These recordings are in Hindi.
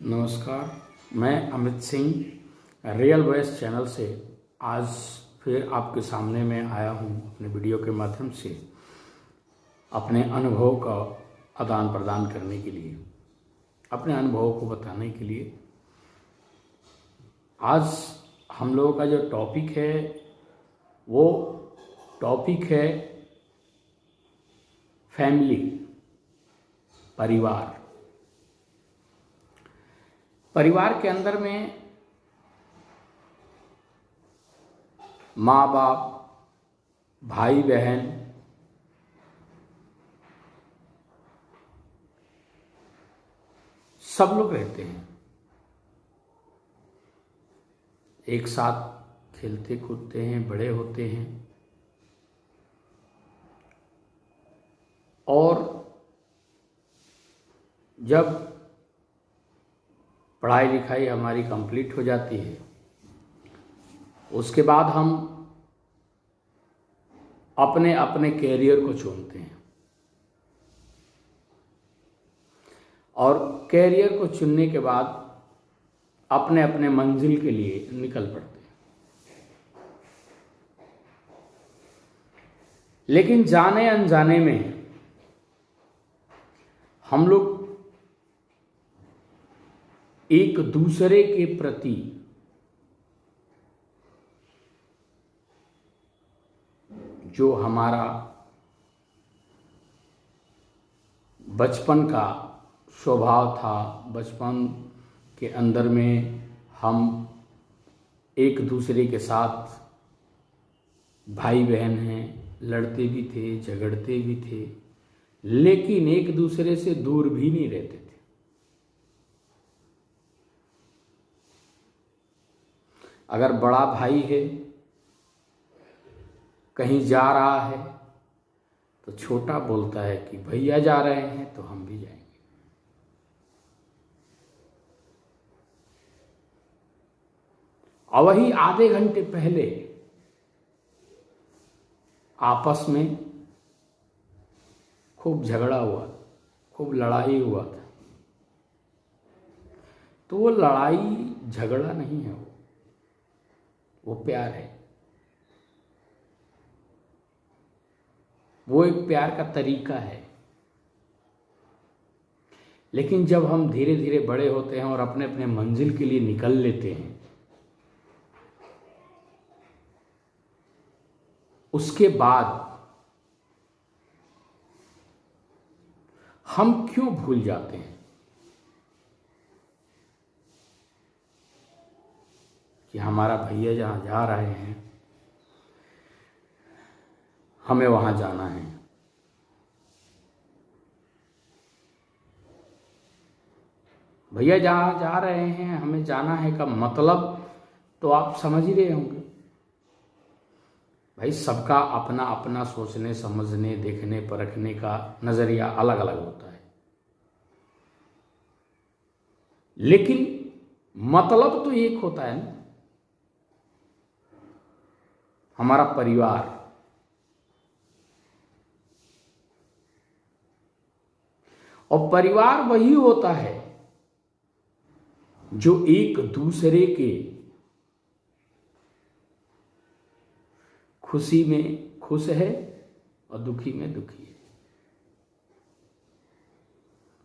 नमस्कार। मैं Amit Singh real voice channel से आज फिर आपके सामने में आया हूं अपने वीडियो के माध्यम से अपने अनुभव का आदान प्रदान करने के लिए, अपने अनुभवों को बताने के लिए। आज हम लोगों का जो टॉपिक है वो टॉपिक है फैमिली, परिवार। परिवार के अंदर में माँ बाप, भाई बहन, सब लोग रहते हैं, एक साथ खेलते कूदते हैं, बड़े होते हैं। और जब पढ़ाई लिखाई हमारी कंप्लीट हो जाती है, उसके बाद हम अपने अपने कैरियर को चुनते हैं और कैरियर को चुनने के बाद अपने अपने मंजिल के लिए निकल पड़ते हैं। लेकिन जाने अनजाने में हम लोग एक दूसरे के प्रति जो हमारा बचपन का स्वभाव था, बचपन के अंदर में हम एक दूसरे के साथ भाई बहन हैं, लड़ते भी थे, झगड़ते भी थे, लेकिन एक दूसरे से दूर भी नहीं रहते थे। अगर बड़ा भाई है, कहीं जा रहा है, तो छोटा बोलता है कि भैया जा रहे हैं तो हम भी जाएंगे। और वही आधे घंटे पहले आपस में खूब झगड़ा हुआ, खूब लड़ाई हुआ था। तो वो लड़ाई झगड़ा नहीं है, वो प्यार है। वो एक प्यार का तरीका है। लेकिन जब हम धीरे धीरे बड़े होते हैं और अपने अपने मंजिल के लिए निकल लेते हैं, उसके बाद हम क्यों भूल जाते हैं कि हमारा भैया जहां जा रहे हैं हमें वहां जाना है। भैया जहां जा रहे हैं हमें जाना है का मतलब तो आप समझ ही रहे होंगे। भाई, सबका अपना अपना सोचने, समझने, देखने, परखने का नजरिया अलग अलग होता है, लेकिन मतलब तो एक होता है ना, हमारा परिवार। और परिवार वही होता है जो एक दूसरे के खुशी में खुश है और दुखी में दुखी है।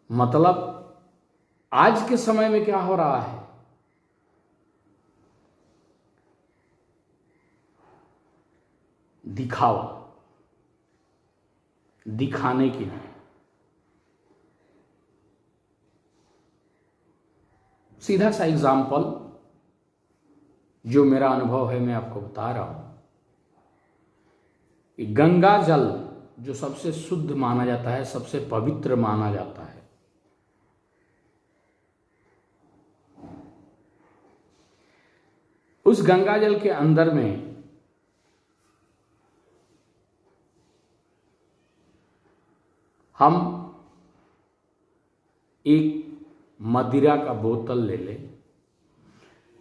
मतलब आज के समय में क्या हो रहा है, दिखावा, दिखाने के लिए। सीधा सा एग्जाम्पल जो मेरा अनुभव है मैं आपको बता रहा हूं कि गंगा जल जो सबसे शुद्ध माना जाता है, सबसे पवित्र माना जाता है, उस गंगा जल के अंदर में हम एक मदिरा का बोतल ले लें,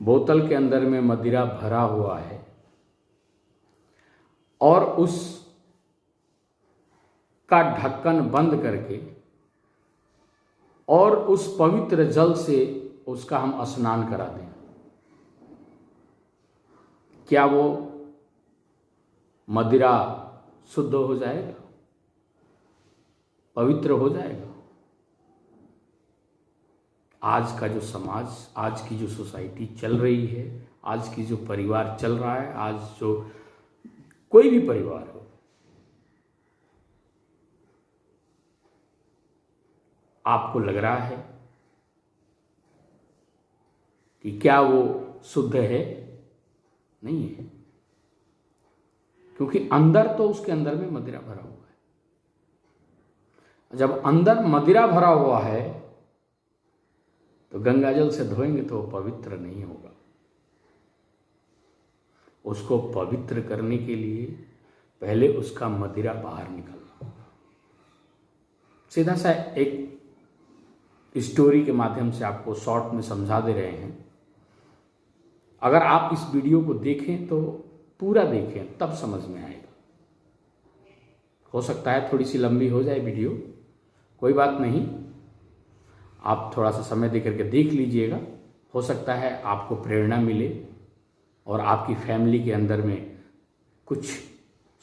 बोतल के अंदर में मदिरा भरा हुआ है और उस का ढक्कन बंद करके और उस पवित्र जल से उसका हम स्नान करा दें, क्या वो मदिरा शुद्ध हो जाएगा, पवित्र हो जाएगा? आज का जो समाज, आज की जो सोसाइटी चल रही है, आज की जो परिवार चल रहा है, आज जो कोई भी परिवार हो, आपको लग रहा है कि क्या वो शुद्ध है? नहीं है, क्योंकि अंदर तो उसके अंदर में मदिरा भरा हुआ है। जब अंदर मदिरा भरा हुआ है तो गंगाजल से धोएंगे तो वो पवित्र नहीं होगा। उसको पवित्र करने के लिए पहले उसका मदिरा बाहर निकलना होगा। सीधा सा एक स्टोरी के माध्यम से आपको शॉर्ट में समझा दे रहे हैं। अगर आप इस वीडियो को देखें तो पूरा देखें, तब समझ में आएगा। हो सकता है थोड़ी सी लंबी हो जाए वीडियो, कोई बात नहीं, आप थोड़ा सा समय देकर के देख लीजिएगा। हो सकता है आपको प्रेरणा मिले और आपकी फैमिली के अंदर में कुछ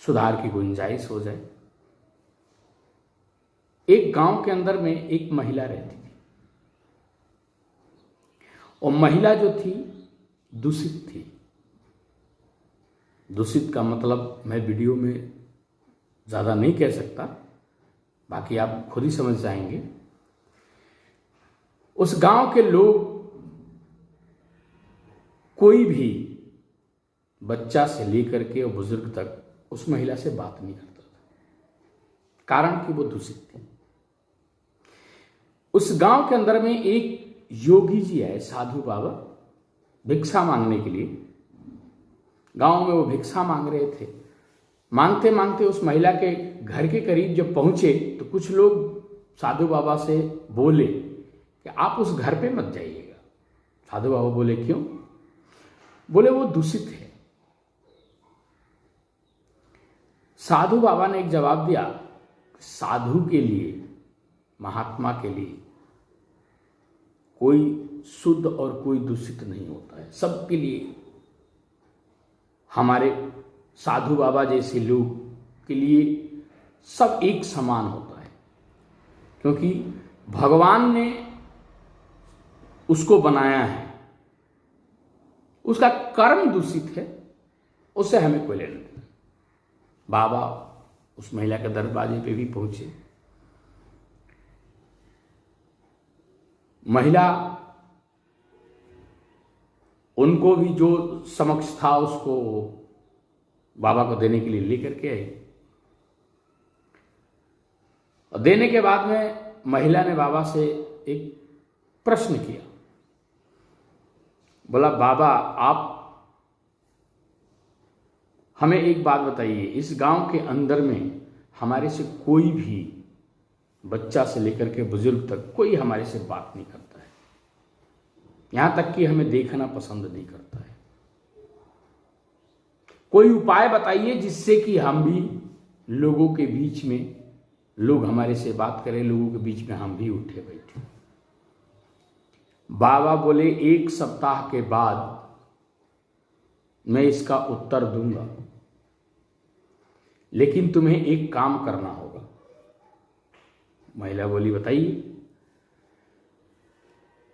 सुधार की गुंजाइश हो जाए। एक गांव के अंदर में एक महिला रहती थी, और महिला जो थी दूषित थी। दूषित का मतलब मैं वीडियो में ज़्यादा नहीं कह सकता, बाकी आप खुद ही समझ जाएंगे। उस गांव के लोग, कोई भी बच्चा से लेकर के और बुजुर्ग तक उस महिला से बात नहीं करता था, कारण कि वो दूषित थी। उस गांव के अंदर में एक योगी जी है, साधु बाबा, भिक्षा मांगने के लिए गांव में वो भिक्षा मांग रहे थे। मांगते मांगते उस महिला के घर के करीब जब पहुंचे तो कुछ लोग साधु बाबा से बोले कि आप उस घर पे मत जाइएगा। साधु बाबा बोले क्यों? बोले वो दूषित है। साधु बाबा ने एक जवाब दिया, साधु के लिए, महात्मा के लिए कोई शुद्ध और कोई दूषित नहीं होता है। सबके लिए, हमारे साधु बाबा जैसे लोग के लिए सब एक समान होता है, क्योंकि भगवान ने उसको बनाया है। उसका कर्म दूषित है, उससे हमें कोई लेना नहीं। बाबा उस महिला के दरवाजे पे भी पहुंचे। महिला उनको भी जो समक्ष था उसको बाबा को देने के लिए लेकर के आई। और देने के बाद में महिला ने बाबा से एक प्रश्न किया, बोला बाबा आप हमें एक बात बताइए, इस गांव के अंदर में हमारे से कोई भी, बच्चा से लेकर के बुजुर्ग तक, कोई हमारे से बात नहीं करता है, यहां तक कि हमें देखना पसंद नहीं करता है। कोई उपाय बताइए जिससे कि हम भी लोगों के बीच में, लोग हमारे से बात करें, लोगों के बीच में हम भी उठे बैठे। बाबा बोले एक सप्ताह के बाद मैं इसका उत्तर दूंगा, लेकिन तुम्हें एक काम करना होगा। महिला बोली बताइए।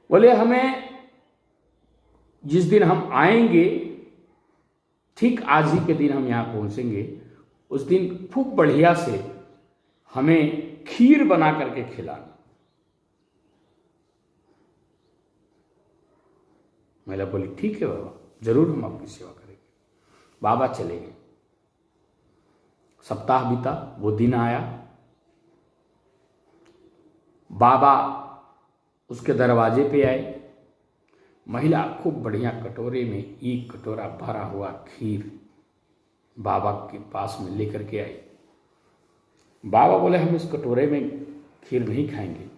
बोले हमें जिस दिन हम आएंगे, ठीक आज ही के दिन हम यहां पहुंचेंगे, उस दिन खूब बढ़िया से हमें खीर बना करके खिलाना। महिला बोली ठीक है बाबा, जरूर हम आपकी सेवा करेंगे। बाबा चले गए। सप्ताह बीता, वो दिन आया। बाबा उसके दरवाजे पे आए। महिला खूब बढ़िया कटोरे में एक कटोरा भरा हुआ खीर बाबा के पास में लेकर के आई। बाबा बोले हम इस कटोरे में खीर नहीं खाएंगे,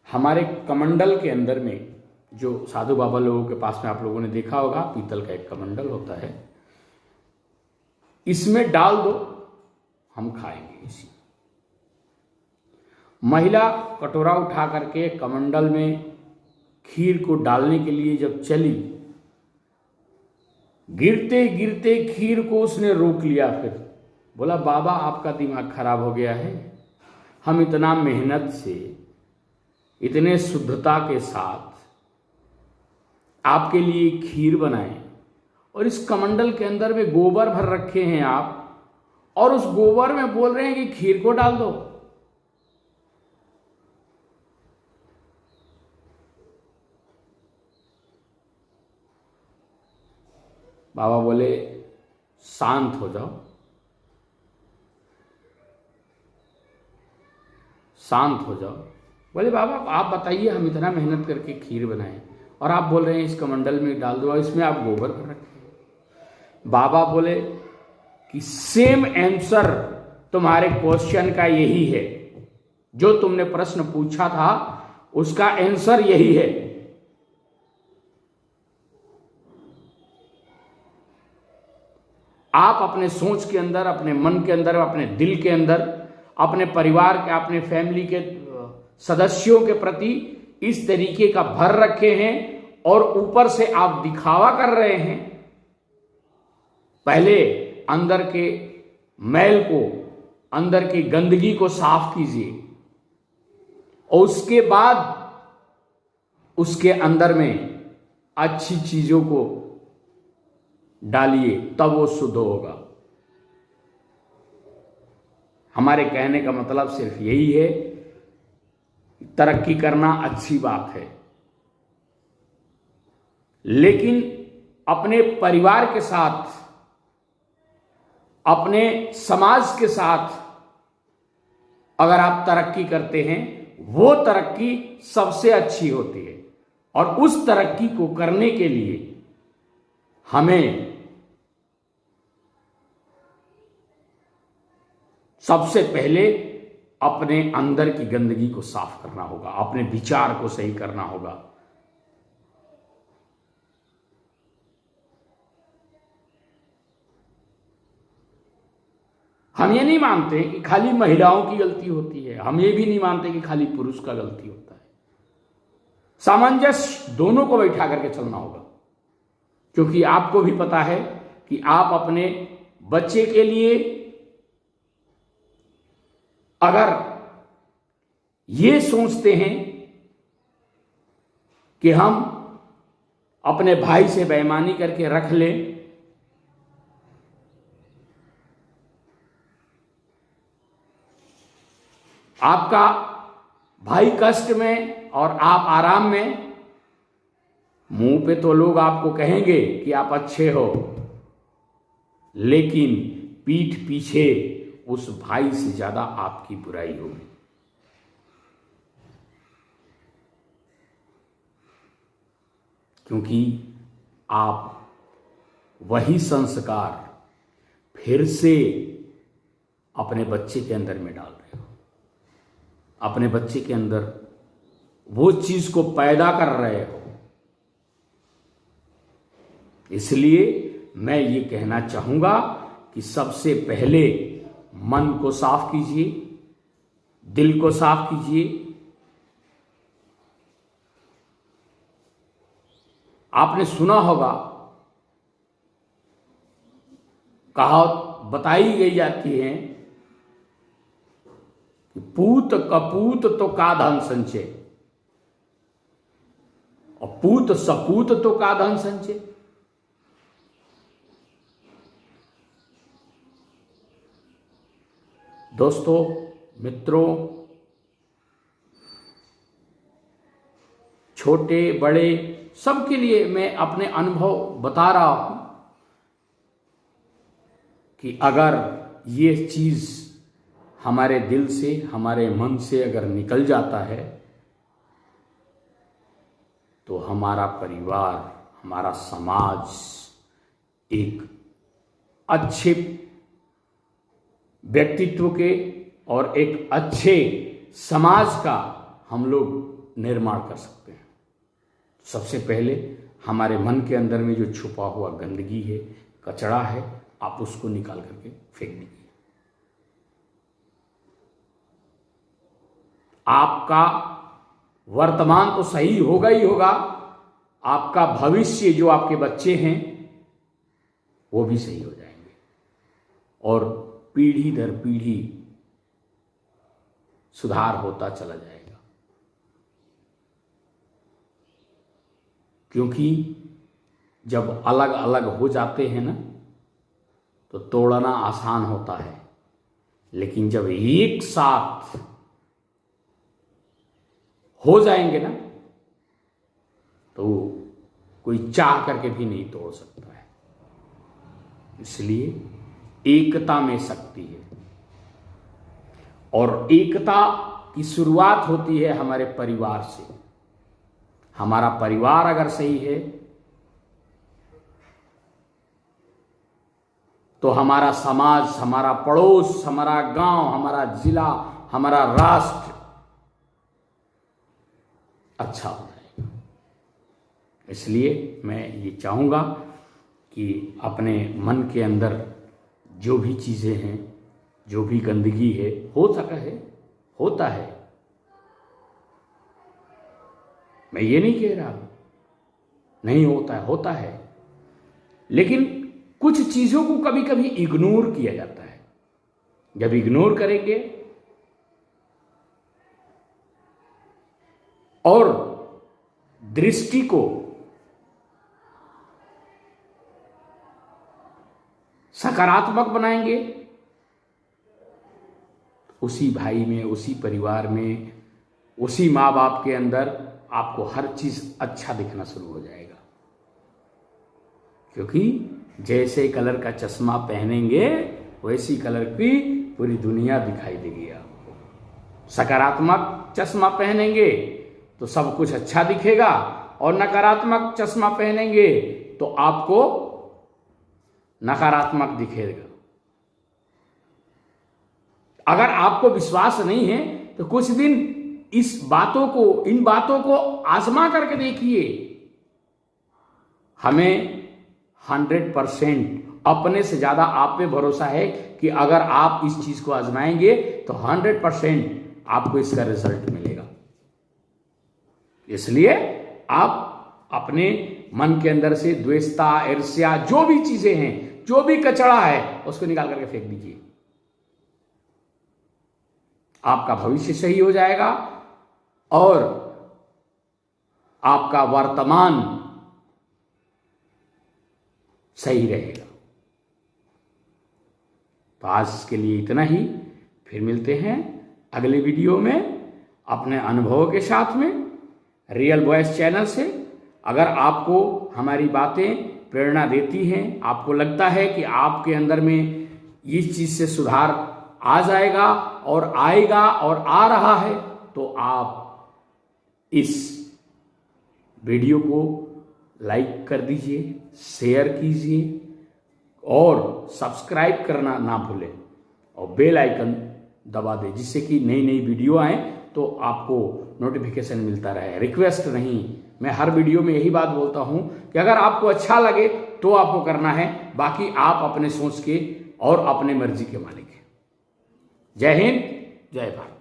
हमारे कमंडल के अंदर में, जो साधु बाबा लोगों के पास में आप लोगों ने देखा होगा, पीतल का एक कमंडल होता है, इसमें डाल दो, हम खाएंगे इसी। महिला कटोरा उठा करके कमंडल में खीर को डालने के लिए जब चली, गिरते गिरते खीर को उसने रोक लिया। फिर बोला, बाबा आपका दिमाग खराब हो गया है। हम इतना मेहनत से, इतने शुद्धता के साथ आपके लिए खीर बनाए, और इस कमंडल के अंदर में गोबर भर रखे हैं आप, और उस गोबर में बोल रहे हैं कि खीर को डाल दो। बाबा बोले, शांत हो जाओ, शांत हो जाओ। बोले, बाबा आप बताइए, हम इतना मेहनत करके खीर बनाए और आप बोल रहे हैं इस कमंडल में डाल दो और इसमें आप गोबर भर रखे हैं। बाबा बोले कि सेम आंसर तुम्हारे क्वेश्चन का यही है, जो तुमने प्रश्न पूछा था उसका आंसर यही है। आप अपने सोच के अंदर, अपने मन के अंदर, अपने दिल के अंदर, अपने परिवार के, अपने फैमिली के सदस्यों के प्रति इस तरीके का भर रखे हैं और ऊपर से आप दिखावा कर रहे हैं। पहले अंदर के मैल को, अंदर की गंदगी को साफ कीजिए और उसके बाद उसके अंदर में अच्छी चीजों को डालिए, तब वो शुद्ध होगा। हमारे कहने का मतलब सिर्फ यही है, तरक्की करना अच्छी बात है, लेकिन अपने परिवार के साथ, अपने समाज के साथ अगर आप तरक्की करते हैं, वो तरक्की सबसे अच्छी होती है। और उस तरक्की को करने के लिए हमें सबसे पहले अपने अंदर की गंदगी को साफ करना होगा, अपने विचार को सही करना होगा। हम ये नहीं मानते कि खाली महिलाओं की गलती होती है, हम ये भी नहीं मानते कि खाली पुरुष का गलती होता है। सामंजस्य दोनों को बैठा करके चलना होगा, क्योंकि आपको भी पता है कि आप अपने बच्चे के लिए अगर ये सोचते हैं कि हम अपने भाई से बेईमानी करके रख लें, आपका भाई कष्ट में और आप आराम में, मुंह पे तो लोग आपको कहेंगे कि आप अच्छे हो, लेकिन पीठ पीछे उस भाई से ज्यादा आपकी बुराई होगी। क्योंकि आप वही संस्कार फिर से अपने बच्चे के अंदर में डाल रहे हो, अपने बच्चे के अंदर वो चीज को पैदा कर रहे हो। इसलिए मैं ये कहना चाहूंगा कि सबसे पहले मन को साफ कीजिए, दिल को साफ कीजिए। आपने सुना होगा, कहावत बताई गई जाती है कि पूत कपूत तो का धन संचय, और पूत सपूत तो का धन संचय। दोस्तों, मित्रों, छोटे बड़े सबके लिए मैं अपने अनुभव बता रहा हूं कि अगर ये चीज हमारे दिल से, हमारे मन से अगर निकल जाता है, तो हमारा परिवार, हमारा समाज एक अच्छे व्यक्तित्व के और एक अच्छे समाज का हम लोग निर्माण कर सकते हैं। सबसे पहले हमारे मन के अंदर में जो छुपा हुआ गंदगी है, कचरा है, आप उसको निकाल करके फेंक दीजिए। आपका वर्तमान तो सही होगा ही होगा, आपका भविष्य जो आपके बच्चे हैं वो भी सही हो जाएंगे और पीढ़ी दर पीढ़ी सुधार होता चला जाएगा। क्योंकि जब अलग अलग हो जाते हैं ना तो तोड़ना आसान होता है, लेकिन जब एक साथ हो जाएंगे ना तो कोई चाह करके भी नहीं तोड़ सकता है। इसलिए एकता में शक्ति है और एकता की शुरुआत होती है हमारे परिवार से। हमारा परिवार अगर सही है तो हमारा समाज, हमारा पड़ोस, हमारा गांव, हमारा जिला, हमारा राष्ट्र अच्छा हो जाएगा। इसलिए मैं ये चाहूँगा कि अपने मन के अंदर जो भी चीज़ें हैं, जो भी गंदगी है, हो सका है, होता है, मैं ये नहीं कह रहा नहीं होता है, होता है, लेकिन कुछ चीज़ों को कभी कभी इग्नोर किया जाता है। जब इग्नोर करेंगे और दृष्टि को सकारात्मक बनाएंगे, उसी भाई में, उसी परिवार में, उसी माँ बाप के अंदर आपको हर चीज अच्छा दिखना शुरू हो जाएगा। क्योंकि जैसे कलर का चश्मा पहनेंगे वैसी कलर की पूरी दुनिया दिखाई देगी आपको। सकारात्मक चश्मा पहनेंगे तो सब कुछ अच्छा दिखेगा और नकारात्मक चश्मा पहनेंगे तो आपको नकारात्मक दिखेगा। अगर आपको विश्वास नहीं है तो कुछ दिन इन बातों को आजमा करके देखिए। हमें 100% अपने से ज्यादा आप पे भरोसा है कि अगर आप इस चीज को आजमाएंगे तो 100% आपको इसका रिजल्ट मिलेगा। इसलिए आप अपने मन के अंदर से द्वेषता, ईर्ष्या, जो भी चीजें हैं, जो भी कचरा है, उसको निकाल करके फेंक दीजिए। आपका भविष्य सही हो जाएगा और आपका वर्तमान सही रहेगा। तो आज के लिए इतना ही। फिर मिलते हैं अगले वीडियो में अपने अनुभवों के साथ में रियल वॉइस चैनल से। अगर आपको हमारी बातें प्रेरणा देती हैं, आपको लगता है कि आपके अंदर में इस चीज से सुधार आ जाएगा और आएगा और आ रहा है, तो आप इस वीडियो को लाइक कर दीजिए, शेयर कीजिए और सब्सक्राइब करना ना भूलें और बेल आइकन दबा दें, जिससे कि नई नई वीडियो आए तो आपको नोटिफिकेशन मिलता रहे। रिक्वेस्ट नहीं, मैं हर वीडियो में यही बात बोलता हूं कि अगर आपको अच्छा लगे तो आपको करना है, बाकी आप अपने सोच के और अपने मर्जी के मालिक हैं। जय हिंद, जय भारत।